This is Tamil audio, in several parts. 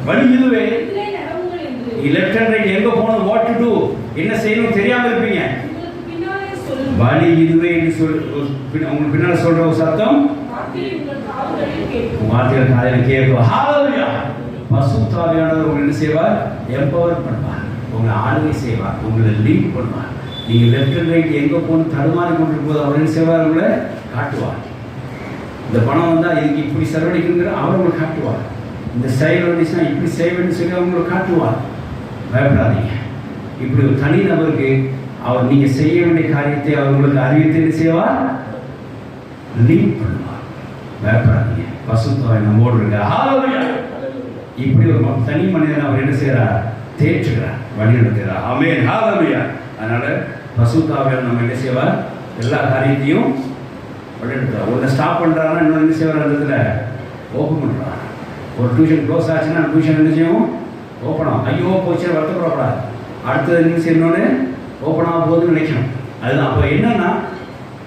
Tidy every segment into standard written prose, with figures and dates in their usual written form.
வழி இதுவே. லெஃப்ட் அண்ட் ரைட் எங்க போகணும், வாட் டு டு, என்ன செய்யணும் தெரியாம இருப்பீங்க. வழி இதுவே என்று உங்களுக்கு பின்னால சொல்ற ஒரு சத்தம் வார்த்தைகள் காதில் கேட்கும். ஹalleluya. பரிசுத்த ஆவியானவர் உங்களை என்ன செய்வார், எம்பவர் பண்ணுவார், உங்களை ஆளுகை செய்வார், உங்களை லீட் பண்ணுவார். நீங்க லெஃப்ட் அண்ட் ரைட் எங்க போகணும் தடுமாறி கொண்டிருக்கும் போது அவர் என்ன செய்வார், உங்களை காட்டுவார். இந்த பணம் வந்தா இதுக்கு இப்படி செலவழிக்குங்கிற அவர் உங்களுக்கு காட்டுவார். இந்த செயல் வந்துச்சுன்னா இப்படி செய்வேன்னு சொல்லி அவங்களுக்கு காட்டுவார். பயப்படாதீங்க. இப்படி ஒரு தனி நபருக்கு அவர் நீங்க செய்ய வேண்டிய காரியத்தை அவங்களுக்கு அறிவித்து செய்வார், லீட் பண்ணுவார். பயப்படாதீங்க. பரிசுத்த ஆவி நம்மோடு இருக்க. ஹalleluya. இப்படி ஒரு தனி மனிதன் அவர் என்ன செய்யறார், தேற்றுகிறார், வழிநடத்துகிறார். ஆமென். ஹalleluya. அதனால பரிசுத்த ஆவியானவர் நம்ம என்ன செய்வார், எல்லா காரியத்தையும் வழிநடத்துறார். ஒன்று ஸ்டாப் பண்றாருன்னா இன்னொன்று என்ன செய்வார், அந்த இடத்துல ஓப்பன் பண்றார். ஒரு டியூஷன் க்ளோஸ் ஆச்சுன்னா டியூஷன் என்ன செய்யும், ஓப்பன் ஆகும். ஐயோ போச்சு வருத்தப்படக்கூடாது, அடுத்தது என்ன செய்யணும்னு ஓப்பன் ஆக போகுதுன்னு நினைக்கணும். அதுதான். அப்போ என்னன்னா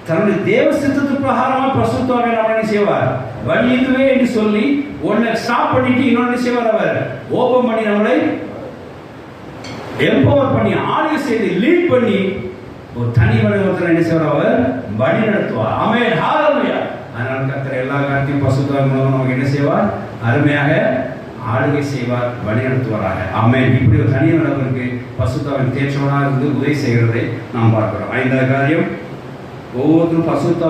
தன்னுடைய தேவ சித்தத்துக்கு பிரகாரமாக பரிசுத்த ஆவியானவர் என்ன செய்வார், வழி இதுவே என்று சொல்லி ஒன்றை ஸ்டாப் பண்ணிட்டு இன்னொன்று செய்வார், அவர் ஓப்பன் பண்ணி நம்மளை எம்பவர் பண்ணி ஆளுகை செய்து லீட் பண்ணி ஒரு தனி வழிவகுத்தில் என்ன செய்வார், அவர் வழி நடத்துவார். ஆமென். ஹalleluya. அதனால் கர்த்தர் எல்லா காரியத்தையும் பரிசுத்த ஆவி மூலமாக நமக்கு என்ன செய்வார், அருமையாக ஆளுகை செய்வார், வழி நடத்துவாராக. ஆமென். இப்படி ஒரு தனி நடவடிக்கை பரிசுத்த ஆவியின் தேற்றவனாக இருந்து உதவி செய்கிறதை நாம் பார்க்கிறோம். ஐந்தாவது காரியம், ஒவ்வொருத்தரும் பரிசுத்த